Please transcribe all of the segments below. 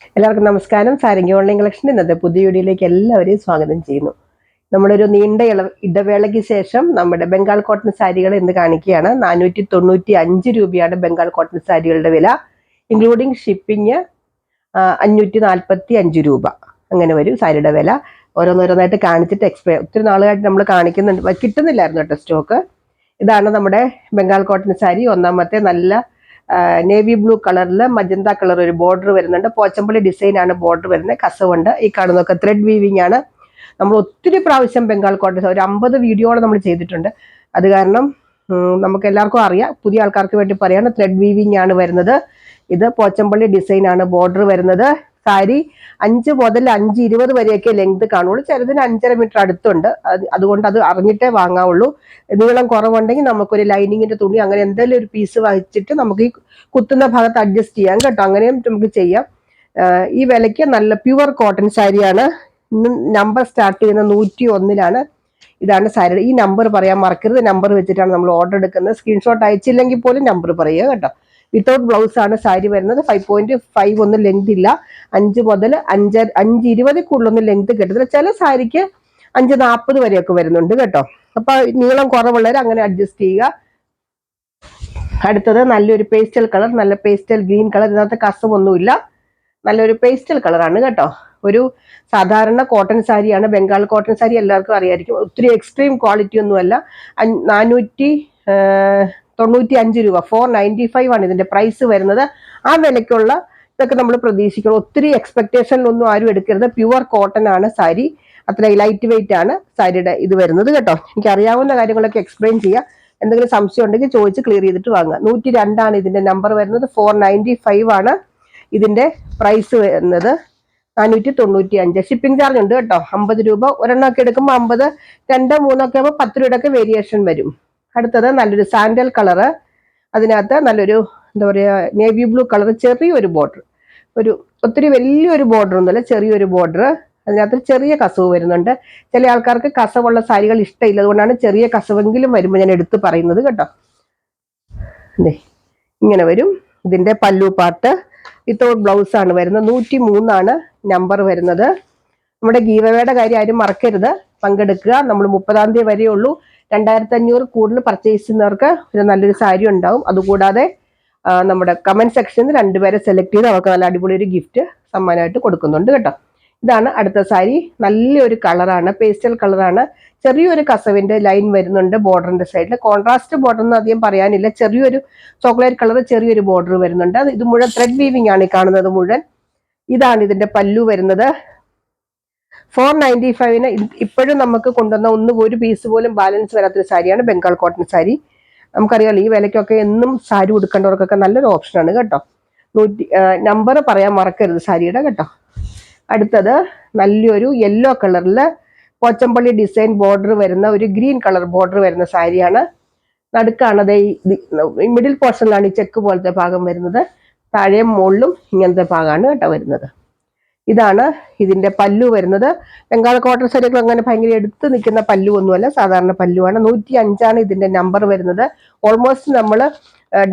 എല്ലാവർക്കും നമസ്കാരം. Sarangi online collection ഇന്നത്തെ പുതിയ വീഡിയോയിലേക്ക് എല്ലാവരെയും സ്വാഗതം ചെയ്യുന്നു. നമ്മളൊരു നീണ്ട ഇടവേളയ്ക്ക് ശേഷം നമ്മുടെ ബംഗാൾ കോട്ടൺ സാരികൾ ഇന്ന് കാണിക്കുകയാണ്. 495 രൂപയാണ് ബംഗാൾ കോട്ടൺ സാരികളുടെ വില. ഇൻക്ലൂഡിങ് ഷിപ്പിംഗ് 545 രൂപ അങ്ങനെ വരും സാരിയുടെ വില. ഓരോന്നോരോന്നായിട്ട് കാണിച്ചിട്ട് ഒത്തിരി നാളുകളായിട്ട് നമ്മൾ കാണിക്കുന്നുണ്ട്, കിട്ടുന്നില്ലായിരുന്നു കേട്ടോ സ്റ്റോക്ക്. ഇതാണ് നമ്മുടെ ബംഗാൾ കോട്ടൺ സാരി. ഒന്നാമത്തെ നല്ല നേവി ബ്ലൂ കളറിൽ മജന്ത കളർ ഒരു ബോർഡർ വരുന്നുണ്ട്. പോച്ചമ്പള്ളി ഡിസൈൻ ആണ് ബോർഡർ വരുന്നത്. കസവുണ്ട്. ഈ കാണുന്നതൊക്കെ ത്രെഡ് വീവിങ് ആണ്. നമ്മൾ ഒത്തിരി പ്രാവശ്യം ബംഗാൾ കോട്ടൺ ഒരു 50 വീഡിയോകൾ നമ്മൾ ചെയ്തിട്ടുണ്ട്. അത് കാരണം നമുക്ക് എല്ലാവർക്കും അറിയാം. പുതിയ ആൾക്കാർക്ക് വേണ്ടി പറയാണ്, ത്രെഡ് വീവിങ് ആണ് വരുന്നത്. ഇത് പോച്ചമ്പള്ളി ഡിസൈൻ ആണ് ബോർഡർ വരുന്നത്. സാരി 5 മുതൽ 5:20 വരെയൊക്കെ ലെങ്ത് കാണുള്ളൂ. ചിലതിന് 5.5 മീറ്റർ അടുത്തുണ്ട്. അതുകൊണ്ട് അത് അറിഞ്ഞിട്ടേ വാങ്ങാവുള്ളൂ. നീളം കുറവുണ്ടെങ്കിൽ നമുക്കൊരു ലൈനിങ്ങിന്റെ തുണി അങ്ങനെ എന്തെങ്കിലും ഒരു പീസ് വഹിച്ചിട്ട് നമുക്ക് ഈ കുത്തുന്ന ഭാഗത്ത് അഡ്ജസ്റ്റ് ചെയ്യാം കേട്ടോ. അങ്ങനെയും നമുക്ക് ചെയ്യാം. ഈ വിലയ്ക്ക് നല്ല പ്യുവർ കോട്ടൺ സാരിയാണ്. നമ്പർ സ്റ്റാർട്ട് ചെയ്യുന്ന 101-ലാണ്. ഇതാണ് സാരിയുടെ. ഈ നമ്പർ പറയാൻ മറക്കരുത്. നമ്പർ വെച്ചിട്ടാണ് നമ്മൾ ഓർഡർ എടുക്കുന്നത്. സ്ക്രീൻഷോട്ട് അയച്ചില്ലെങ്കിൽ പോലും നമ്പർ പറയുക കേട്ടോ. വിത്തൗട്ട് ബ്ലൗസ് ആണ് സാരി വരുന്നത്. 5.5 ഒന്നും ലെങ്ത് ഇല്ല. 5 മുതൽ 5:20 കൂടുതലൊന്നും ലെങ്ത് കിട്ടത്തില്ല. ചില സാരിക്ക് 5:40 വരെയൊക്കെ വരുന്നുണ്ട് കേട്ടോ. അപ്പൊ നീളം കുറവുള്ളവർ അങ്ങനെ അഡ്ജസ്റ്റ് ചെയ്യുക. അടുത്തത് നല്ലൊരു പേസ്റ്റൽ കളർ, നല്ല പേസ്റ്റൽ ഗ്രീൻ കളർ. ഇതിനകത്ത് കസവൊന്നുമില്ല. നല്ലൊരു പേസ്റ്റൽ കളറാണ് കേട്ടോ. ഒരു സാധാരണ കോട്ടൺ സാരിയാണ്. ബംഗാൾ കോട്ടൺ സാരി എല്ലാവർക്കും അറിയായിരിക്കും. ഒത്തിരി എക്സ്ട്രീം ക്വാളിറ്റി ഒന്നുമല്ല. 495 രൂപ, 495 ആണ് ഇതിന്റെ പ്രൈസ് വരുന്നത്. ആ വിലയ്ക്കുള്ള ഇതൊക്കെ നമ്മൾ പ്രതീക്ഷിക്കണം. ഒത്തിരി എക്സ്പെക്ടേഷനിലൊന്നും ആരും എടുക്കരുത്. പ്യുവർ കോട്ടൺ ആണ് സാരി. അത്ര ലൈറ്റ് വെയിറ്റ് ആണ് സാരിയുടെ ഇത് വരുന്നത് കേട്ടോ. എനിക്ക് അറിയാവുന്ന കാര്യങ്ങളൊക്കെ എക്സ്പ്ലെയിൻ ചെയ്യാം. എന്തെങ്കിലും സംശയം ഉണ്ടെങ്കിൽ ചോദിച്ച് ക്ലിയർ ചെയ്തിട്ട് വാങ്ങുക. 102 ആണ് ഇതിന്റെ നമ്പർ വരുന്നത്. 495 ആണ് ഇതിന്റെ പ്രൈസ് വരുന്നത്. 495. ഷിപ്പിംഗ് ചാർജ് ഉണ്ട് കേട്ടോ. 50 രൂപ. ഒരെണ്ണമൊക്കെ എടുക്കുമ്പോൾ 50, 2, 3 ഒക്കെ ആകുമ്പോൾ 10 രൂപയൊക്കെ വേരിയേഷൻ വരും. അടുത്തത് നല്ലൊരു സാൻഡൽ കളറ്. അതിനകത്ത് നല്ലൊരു എന്താ പറയുക, നേവി ബ്ലൂ കളർ, ചെറിയൊരു ബോർഡർ. ഒത്തിരി വലിയൊരു ബോർഡർ ഒന്നുമല്ല, ചെറിയൊരു ബോർഡർ. അതിനകത്ത് ചെറിയ കസവ് വരുന്നുണ്ട്. ചില ആൾക്കാർക്ക് കസവുള്ള സാരികൾ ഇഷ്ടമില്ല. അതുകൊണ്ടാണ് ചെറിയ കസവെങ്കിലും വരുമ്പോൾ ഞാൻ എടുത്ത് പറയുന്നത് കേട്ടോ. ഇങ്ങനെ വരും ഇതിന്റെ പല്ലു പാർട്ട്. വിത്തൗട്ട് ബ്ലൗസ് ആണ് വരുന്നത്. 103 ആണ് നമ്പർ വരുന്നത്. നമ്മുടെ ഗീവവേയുടെ കാര്യം ആരും മറക്കരുത്, പങ്കെടുക്കുക. നമ്മൾ 30-ാം തീയതി വരെയേ ഉള്ളൂ. 2500 കൂടുതൽ പർച്ചേസ് ചെയ്യുന്നവർക്ക് ഒരു നല്ലൊരു സാരി ഉണ്ടാവും. അതുകൂടാതെ നമ്മുടെ കമന്റ് സെക്ഷനിൽ 2 പേരെ സെലക്ട് ചെയ്ത് അവർക്ക് നല്ല അടിപൊളി ഒരു ഗിഫ്റ്റ് സമ്മാനമായിട്ട് കൊടുക്കുന്നുണ്ട് കേട്ടോ. ഇതാണ് അടുത്ത സാരി. നല്ലൊരു കളറാണ്, പേസ്റ്റൽ കളറാണ്. ചെറിയൊരു കസവിന്റെ ലൈൻ വരുന്നുണ്ട് ബോർഡറിന്റെ സൈഡിൽ. കോൺട്രാസ്റ്റ് ബോർഡർ ഒന്നും അധികം പറയാനില്ല. ചെറിയൊരു ചോക്ലേറ്റ് കളർ, ചെറിയൊരു ബോർഡർ വരുന്നുണ്ട്. ഇത് മുഴുവൻ ത്രെഡ് വീവിംഗ് ആണ് ഈ കാണുന്നത് മുഴുവൻ. ഇതാണ് ഇതിന്റെ പല്ലു വരുന്നത്. 495-ന് ഇപ്പോഴും നമുക്ക് കൊണ്ടുവന്ന ഒരു പീസ് പോലും ബാലൻസ് വരാത്തൊരു സാരിയാണ് ബംഗാൾ കോട്ടൺ സാരി. നമുക്കറിയാമല്ലോ, ഈ വിലയ്ക്കൊക്കെ എന്നും സാരി ഉടുക്കേണ്ടവർക്കൊക്കെ നല്ലൊരു ഓപ്ഷനാണ് കേട്ടോ. നമ്പർ പറയാൻ മറക്കരുത് സാരിയുടെ കേട്ടോ. അടുത്തത് നല്ലൊരു യെല്ലോ കളറിൽ പോച്ചമ്പള്ളി ഡിസൈൻ ബോർഡർ വരുന്ന ഒരു ഗ്രീൻ കളർ ബോർഡർ വരുന്ന സാരിയാണ്. നടുക്കാണത് ഈ മിഡിൽ പോർഷനിലാണ് ഈ ചെക്ക് പോലത്തെ ഭാഗം വരുന്നത്. താഴെയും മുകളിലും ഇങ്ങനത്തെ ഭാഗമാണ് കേട്ടോ വരുന്നത്. ഇതാണ് ഇതിന്റെ പല്ലു വരുന്നത്. ബംഗാൾ കോട്ടൺ സാരികൾ അങ്ങനെ ഭയങ്കര എടുത്ത് നിൽക്കുന്ന പല്ലു ഒന്നുമല്ല, സാധാരണ പല്ലുവാണ്. 105 ആണ് ഇതിന്റെ നമ്പർ വരുന്നത്. ഓൾമോസ്റ്റ് നമ്മൾ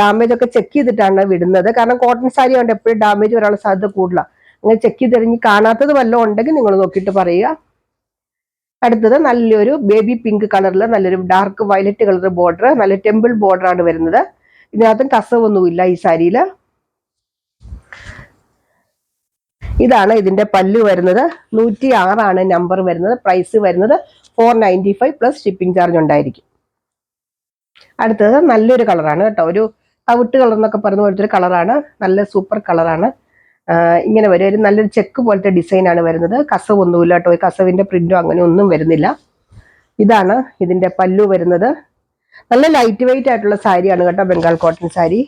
ഡാമേജ് ഒക്കെ ചെക്ക് ചെയ്തിട്ടാണ് വിടുന്നത്. കാരണം കോട്ടൺ സാരി കൊണ്ട് എപ്പോഴും ഡാമേജ് വരാനുള്ള സാധ്യത കൂടുതലാണ്. അങ്ങനെ ചെക്ക് ചെയ്തെറിഞ്ഞ് കാണാത്തത് വല്ലതും ഉണ്ടെങ്കിൽ നിങ്ങൾ നോക്കിയിട്ട് പറയുക. അടുത്തത് നല്ലൊരു ബേബി പിങ്ക് കളറിൽ നല്ലൊരു ഡാർക്ക് വയലറ്റ് കളർ ബോർഡർ, നല്ല ടെമ്പിൾ ബോർഡർ ആണ് വരുന്നത്. ഇതിനകത്തും കസവൊന്നുമില്ല ഈ സാരിയിൽ. ഇതാണ് ഇതിന്റെ പല്ലു വരുന്നത്. 106 ആണ് നമ്പർ വരുന്നത്. പ്രൈസ് വരുന്നത് 495 പ്ലസ് ഷിപ്പിംഗ് ചാർജ് ഉണ്ടായിരിക്കും. അടുത്തത് നല്ലൊരു കളറാണ് കേട്ടോ. ഒരു തവിട്ട് കളർ എന്നൊക്കെ പറയുന്ന പോലത്തെ ഒരു കളറാണ്. നല്ല സൂപ്പർ കളറാണ്. ഇങ്ങനെ വരും. ഒരു നല്ലൊരു ചെക്ക് പോലത്തെ ഡിസൈൻ ആണ് വരുന്നത്. കസവൊന്നുമില്ല കേട്ടോ. കസവിന്റെ പ്രിന്റോ അങ്ങനെ ഒന്നും വരുന്നില്ല. ഇതാണ് ഇതിന്റെ പല്ലു വരുന്നത്. നല്ല ലൈറ്റ് വെയിറ്റ് ആയിട്ടുള്ള സാരിയാണ് കേട്ടോ ബംഗാൾ കോട്ടൺ സാരി.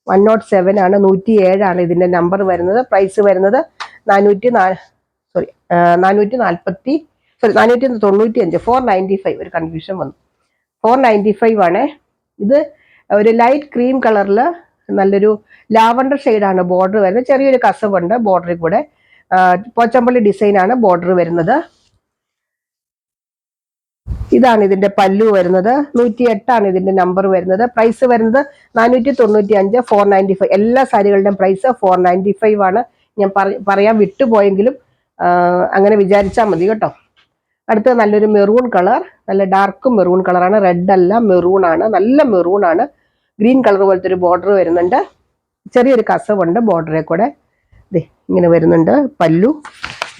107 ആണ്. 107 ആണ് ഇതിന്റെ നമ്പർ വരുന്നത്. പ്രൈസ് വരുന്നത് 495. 495. ഒരു കൺഫ്യൂഷൻ വന്നു. 495 ആണ്. ഇത് ഒരു ലൈറ്റ് ക്രീം കളറിൽ നല്ലൊരു ലാവണ്ടർ ഷെയ്ഡാണ് ബോർഡർ വരുന്നത്. ചെറിയൊരു കസവുണ്ട് ബോർഡറിൽ കൂടെ. പോച്ചമ്പള്ളി ഡിസൈൻ ആണ് ബോർഡർ വരുന്നത്. ഇതാണ് ഇതിന്റെ പല്ലു വരുന്നത്. 108 ആണ് ഇതിന്റെ നമ്പർ വരുന്നത്. പ്രൈസ് വരുന്നത് 495, 495. എല്ലാ സാരികളുടെയും പ്രൈസ് 495 ആണ്. ഞാൻ പറയാൻ വിട്ടുപോയെങ്കിലും അങ്ങനെ വിചാരിച്ചാൽ മതി കേട്ടോ. അടുത്തത് നല്ലൊരു മെറൂൺ കളർ, നല്ല ഡാർക്ക് മെറൂൺ കളറാണ്, റെഡ് അല്ല മെറൂൺ ആണ്, നല്ല മെറൂൺ ആണ്. ഗ്രീൻ കളർ പോലത്തെ ഒരു ബോർഡർ വരുന്നുണ്ട്, ചെറിയൊരു കസവുണ്ട് ബോർഡറെ കൂടെ. ഇങ്ങനെ വരുന്നുണ്ട്. പല്ലു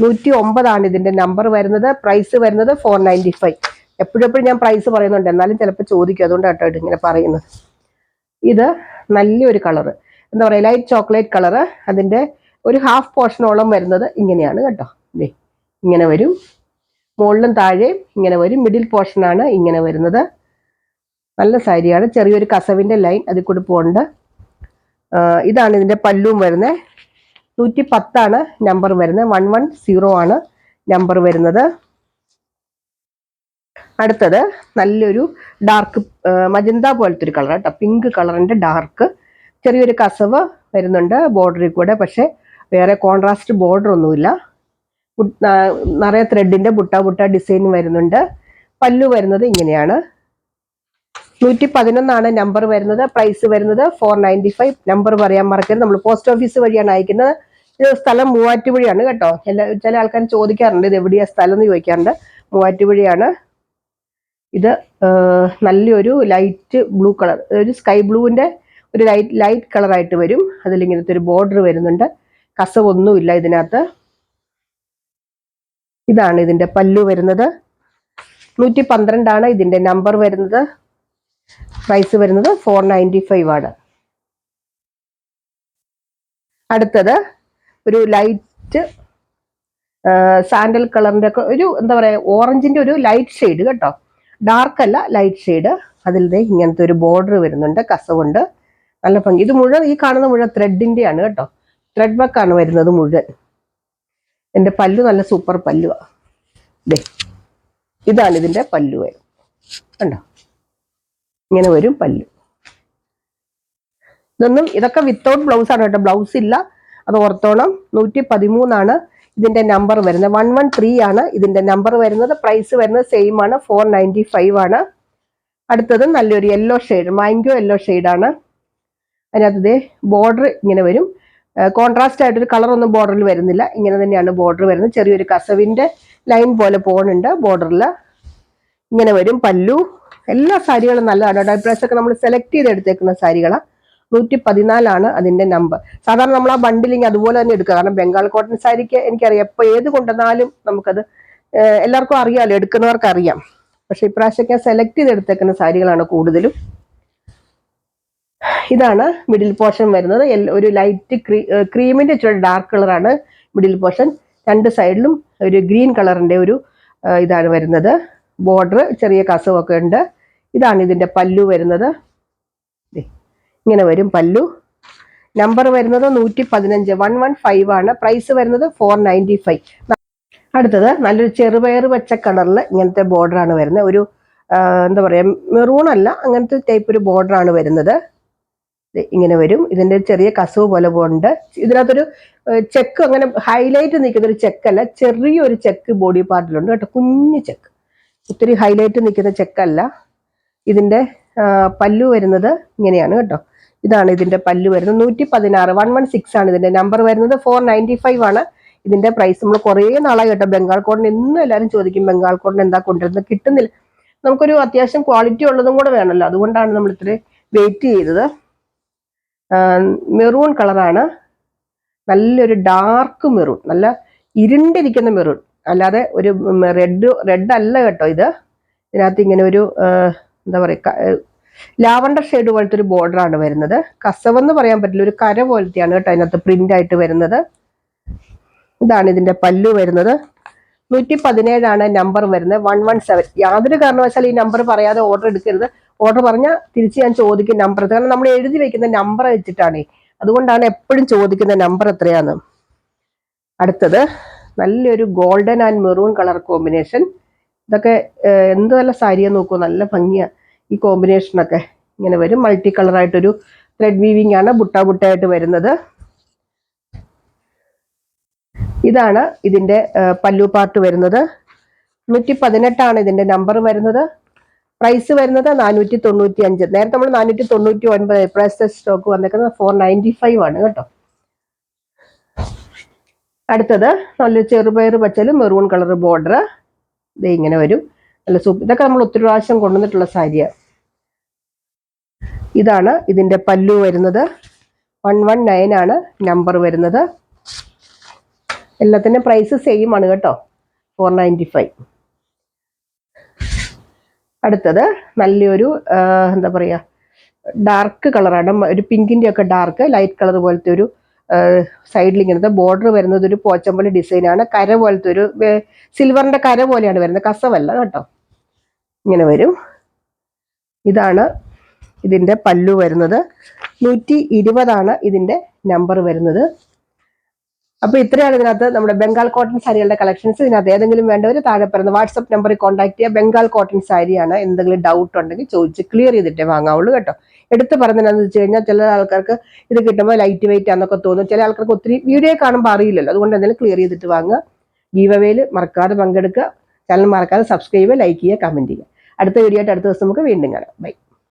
109 ഇതിന്റെ നമ്പർ വരുന്നത്. പ്രൈസ് വരുന്നത് 495. എപ്പോഴും ഞാൻ പ്രൈസ് പറയുന്നുണ്ട്, എന്നാലും ചിലപ്പോൾ ചോദിക്കും, അതുകൊണ്ട് കേട്ടോ ഇങ്ങനെ പറയുന്നത്. ഇത് നല്ലൊരു കളറ്, എന്താ പറയുക, ലൈറ്റ് ചോക്ലേറ്റ് കളറ്. അതിന്റെ ഒരു ഹാഫ് പോർഷനോളം വരുന്നത് ഇങ്ങനെയാണ് കേട്ടോ. ഇങ്ങനെ വരും, മുകളിലും താഴെയും ഇങ്ങനെ വരും. മിഡിൽ പോർഷനാണ് ഇങ്ങനെ വരുന്നത്. നല്ല സാരിയാണ്, ചെറിയൊരു കസവിന്റെ ലൈൻ അതിൽ കൂടി പോകുന്നുണ്ട്. ഇതാണ് ഇതിന്റെ പല്ലുവും വരുന്നത്. 110 നമ്പർ വരുന്നത്. 110 ആണ് നമ്പർ വരുന്നത്. അടുത്തത് നല്ലൊരു ഡാർക്ക് മജന്ത പോലത്തെ ഒരു കളർ കേട്ടോ, പിങ്ക് കളറിന്റെ ഡാർക്ക്. ചെറിയൊരു കസവ് വരുന്നുണ്ട് ബോർഡറിൽ കൂടെ, പക്ഷെ വേറെ കോൺട്രാസ്റ്റ് ബോർഡർ ഒന്നുമില്ല. നിറയെ ത്രെഡിന്റെ ബുട്ട ഡിസൈൻ വരുന്നുണ്ട്. പല്ലു വരുന്നത് ഇങ്ങനെയാണ്. 111 നമ്പർ വരുന്നത്. പ്രൈസ് വരുന്നത് 495. നമ്പർ പറയാൻ മറക്കരുത്. നമ്മൾ പോസ്റ്റ് ഓഫീസ് വഴിയാണ് അയക്കുന്നത്. ഇത് സ്ഥലം മൂവാറ്റുപുഴയാണ് കേട്ടോ. ചില ആൾക്കാർ ചോദിക്കാറുണ്ട് ഇത് എവിടെയാ സ്ഥലം എന്ന് ചോദിക്കാറുണ്ട്. മൂവാറ്റുപുഴയാണ്. ഇത് നല്ലൊരു ലൈറ്റ് ബ്ലൂ കളർ, ഒരു സ്കൈ ബ്ലൂവിന്റെ ഒരു ലൈറ്റ് കളറായിട്ട് വരും. അതിലിങ്ങനത്തെ ഒരു ബോർഡർ വരുന്നുണ്ട്. കസവൊന്നുമില്ല ഇതിനകത്ത്. ഇതാണ് ഇതിന്റെ പല്ലു വരുന്നത്. 112 ഇതിന്റെ നമ്പർ വരുന്നത്. പ്രൈസ് വരുന്നത് 495 ആണ്. അടുത്തത് ഒരു ലൈറ്റ് സാൻഡൽ കളറിന്റെ ഒക്കെ ഒരു എന്താ പറയാ, ഓറഞ്ചിന്റെ ഒരു ലൈറ്റ് ഷെയ്ഡ് കേട്ടോ, ഡാർക്ക് അല്ല, ലൈറ്റ് ഷെയ്ഡ്. അതിൽ ഇങ്ങനത്തെ ഒരു ബോർഡർ വരുന്നുണ്ട്, കസവുണ്ട്, നല്ല ഭംഗി. ഇത് മുഴുവൻ ഈ കാണുന്ന മുഴുവൻ ത്രെഡിന്റെ ആണ് കേട്ടോ, ത്രെഡ് വർക്കാണ് വരുന്നത് മുഴുവൻ. എന്റെ പല്ലു നല്ല സൂപ്പർ പല്ലുവാ. ഇതാണ് ഇതിന്റെ പല്ലു വരും കണ്ടോ, ഇങ്ങനെ വരും പല്ലു. ഇതൊക്കെ വിത്തൗട്ട് ബ്ലൗസ് ആണ് കേട്ടോ, ബ്ലൗസ് ഇല്ല, അത് ഓർത്തോണം. 113 ഇതിന്റെ നമ്പർ വരുന്നത്. 113 ആണ് ഇതിന്റെ നമ്പർ വരുന്നത്. പ്രൈസ് വരുന്നത് സെയിം ആണ്, 495 ആണ്. അടുത്തത് നല്ലൊരു യെല്ലോ ഷെയ്ഡ്, മാംഗോ യെല്ലോ ഷെയ്ഡാണ്. അതിനകത്ത് ബോർഡർ ഇങ്ങനെ വരും. കോൺട്രാസ്റ്റ് ആയിട്ടൊരു കളറൊന്നും ബോർഡറിൽ വരുന്നില്ല, ഇങ്ങനെ തന്നെയാണ് ബോർഡർ വരുന്നത്. ചെറിയൊരു കസവിന്റെ ലൈൻ പോലെ പോകുന്നുണ്ട് ബോർഡറിൽ. ഇങ്ങനെ വരും പല്ലു. എല്ലാ സാരികളും നല്ലതാണ്. ഇപ്രാവശ്യമൊക്കെ നമ്മൾ സെലക്ട് ചെയ്തെടുത്തേക്കുന്ന സാരികളാണ്. 114 അതിന്റെ നമ്പർ. സാധാരണ നമ്മൾ ആ ബണ്ടിലിങ് അതുപോലെ തന്നെ എടുക്കുക, കാരണം ബംഗാൾ കോട്ടൺ സാരിക്ക് എനിക്കറിയാം എപ്പോൾ ഏത് കൊണ്ടുവന്നാലും നമുക്കത് എല്ലാവർക്കും അറിയാമല്ലോ, എടുക്കുന്നവർക്ക് അറിയാം. പക്ഷെ ഇപ്രാവശ്യമൊക്കെ സെലക്ട് ചെയ്തെടുത്തേക്കുന്ന സാരികളാണ് കൂടുതലും. ഇതാണ് മിഡിൽ പോർഷൻ വരുന്നത്. ഒരു ലൈറ്റ് ക്രീമിന്റെ ഇച്ചിരി ഡാർക്ക് കളറാണ് മിഡിൽ പോർഷൻ. രണ്ട് സൈഡിലും ഒരു ഗ്രീൻ കളറിന്റെ ഒരു ഇതാണ് വരുന്നത്. ബോർഡർ ചെറിയ കസവൊക്കെ ഉണ്ട്. ഇതാണ് ഇതിന്റെ പല്ലു വരുന്നത്. ഇങ്ങനെ വരും പല്ലു. നമ്പർ വരുന്നത് 115, 115 ആണ്. പ്രൈസ് വരുന്നത് 495. അടുത്തത് നല്ലൊരു ചെറുപയർ പച്ച കളറിൽ ഇങ്ങനത്തെ ബോർഡർ ആണ് വരുന്നത്. ഒരു എന്താ പറയാ, മെറൂൺ അല്ല, അങ്ങനത്തെ ടൈപ്പ് ഒരു ബോർഡർ ആണ് വരുന്നത്. ഇങ്ങനെ വരും. ഇതിന്റെ ചെറിയ കസവ് പോലെ പോകുന്നുണ്ട്. ഇതിനകത്തൊരു ചെക്ക്, അങ്ങനെ ഹൈലൈറ്റ് നിൽക്കുന്ന ഒരു ചെക്കല്ല, ചെറിയൊരു ചെക്ക് ബോഡി പാർട്ടിലുണ്ട് കേട്ടോ, കുഞ്ഞു ചെക്ക്, ഒത്തിരി ഹൈലൈറ്റ് നിൽക്കുന്ന ചെക്കല്ല. ഇതിന്റെ പല്ലു വരുന്നത് ഇങ്ങനെയാണ് കേട്ടോ. ഇതാണ് ഇതിന്റെ പല്ലു വരുന്നത്. 116, 116 ആണ് ഇതിന്റെ നമ്പർ വരുന്നത്. 495 ആണ് ഇതിന്റെ പ്രൈസ്. നമ്മൾ കുറേ നാളായി കേട്ടോ ബംഗാൾ കോട്ടൺ, എന്നും എല്ലാവരും ചോദിക്കും ബംഗാൾ കോട്ടൺ എന്താ കൊണ്ടുവരുന്നത്, കിട്ടുന്നില്ല. നമുക്കൊരു അത്യാവശ്യം ക്വാളിറ്റി ഉള്ളതും കൂടെ വേണമല്ലോ, അതുകൊണ്ടാണ് നമ്മൾ ഇത്രയും വെയിറ്റ് ചെയ്തത്. മെറൂൺ കളറാണ്, നല്ലൊരു ഡാർക്ക് മെറൂൺ, നല്ല ഇരുണ്ടിരിക്കുന്ന മെറൂൺ, അല്ലാതെ ഒരു റെഡ് അല്ല കേട്ടോ. ഇതിനകത്ത് ഇങ്ങനെ ഒരു എന്താ പറയുക, ലാവണ്ടർ ഷെയ്ഡ് പോലത്തെ ഒരു ബോർഡർ ആണ് വരുന്നത്. കസവെന്ന് പറയാൻ പറ്റില്ല, ഒരു കര പോലത്തെയാണ് കേട്ടോ അതിനകത്ത് പ്രിന്റ് ആയിട്ട് വരുന്നത്. ഇതാണ് ഇതിന്റെ പല്ലു വരുന്നത്. 117 ആണ് നമ്പർ വരുന്നത്. 117. യാതൊരു കാരണവശാലും ഈ നമ്പർ പറയാതെ ഓർഡർ എടുക്കരുത്. ഓർഡർ പറഞ്ഞാൽ തിരിച്ച് ഞാൻ ചോദിക്കും നമ്പർ, കാരണം നമ്മൾ എഴുതി വെക്കുന്ന നമ്പർ വെച്ചിട്ടാണ്, അതുകൊണ്ടാണ് എപ്പോഴും ചോദിക്കുന്ന നമ്പർ എത്രയാന്ന്. അടുത്തത് നല്ലൊരു golden and maroon colour combination. ഇതൊക്കെ എന്ത് നല്ല സാരിയാ നോക്കൂ, നല്ല ഭംഗിയാ ഈ കോമ്പിനേഷനൊക്കെ. ഇങ്ങനെ വരും. മൾട്ടി കളറായിട്ടൊരു ത്രെഡ് വീവിംഗ് ആണ് ബുട്ടായിട്ട് വരുന്നത്. ഇതാണ് ഇതിന്റെ പല്ലു പാർട്ട് വരുന്നത്. 118 ആണ് ഇതിന്റെ നമ്പർ വരുന്നത്. പ്രൈസ് വരുന്നത് 495. നേരത്തെ നമ്മൾ 499, ഇപ്രാവശ്യത്തെ സ്റ്റോക്ക് വന്നേക്കുന്നത് 495 ആണ് കേട്ടോ. അടുത്തത് നല്ലൊരു ചെറുപയർ പച്ചല് മെറൂൺ കളർ ബോർഡർ, ഇത് ഇങ്ങനെ വരും. നല്ല സൂപ്പ്. ഇതൊക്കെ നമ്മൾ ഒത്തിരി പ്രാവശ്യം കൊണ്ടുവന്നിട്ടുള്ള സാരിയാണ്. ഇതാണ് ഇതിന്റെ പല്ലു വരുന്നത്. 119 ആണ് നമ്പർ വരുന്നത്. എല്ലാത്തിൻ്റെ പ്രൈസ് സെയിം ആണ് കേട്ടോ, 495. അടുത്തത് നല്ലൊരു എന്താ പറയുക, ഡാർക്ക് കളറാണ്, ഒരു പിങ്കിൻ്റെ ഒക്കെ ഡാർക്ക് ലൈറ്റ് കളർ പോലത്തെ ഒരു സൈഡിൽ ഇങ്ങനത്തെ ബോർഡർ വരുന്നത് ഒരു പോച്ചമ്പള്ളി ഡിസൈനാണ്. കര പോലത്തെ ഒരു സിൽവറിൻ്റെ കര പോലെയാണ് വരുന്നത്, കസവല്ല കേട്ടോ. ഇങ്ങനെ വരും. ഇതാണ് ഇതിൻ്റെ പല്ലു വരുന്നത്. 120 ഇതിൻ്റെ നമ്പർ വരുന്നത്. അപ്പോൾ ഇത്രയാണ് ഇതിനകത്ത് നമ്മുടെ ബംഗാൾ കോട്ടൺ സാരികളുടെ കളക്ഷൻസ്. ഇതിനകത്ത് ഏതെങ്കിലും വേണ്ടവർ താഴെ പറയുന്ന വാട്സപ്പ് നമ്പറിൽ കോൺടാക്ട് ചെയ്യുക. ബംഗാൾ കോട്ടൺ സാരിയാണ്. എന്തെങ്കിലും ഡൗട്ട് ഉണ്ടെങ്കിൽ ചോദിച്ച് ക്ലിയർ ചെയ്തിട്ടേ വാങ്ങാവുള്ളൂ കേട്ടോ. എടുത്ത് പറഞ്ഞതെന്ന് വെച്ച് കഴിഞ്ഞാൽ ചില ആൾക്കാർക്ക് ഇത് കിട്ടുമ്പോൾ ലൈറ്റ് വെയിറ്റ് ആണെന്നൊക്കെ തോന്നും. ചില ആൾക്കാർക്ക് ഒത്തിരി വീഡിയോ കാണുമ്പോൾ അറിയില്ലല്ലോ. അതുകൊണ്ട് എന്തെങ്കിലും ക്ലിയർ ചെയ്തിട്ട് വാങ്ങുക. ഗീവ് അവേയിൽ മറക്കാതെ പങ്കെടുക്കുക. ചാനൽ മറക്കാതെ സബ്സ്ക്രൈബ് ചെയ്യുക, ലൈക്ക് ചെയ്യുക, കമൻറ്റ് ചെയ്യുക. അടുത്ത വീഡിയോ ആയിട്ട് അടുത്ത ദിവസം നമുക്ക് വീണ്ടും കാണാം. ബൈ.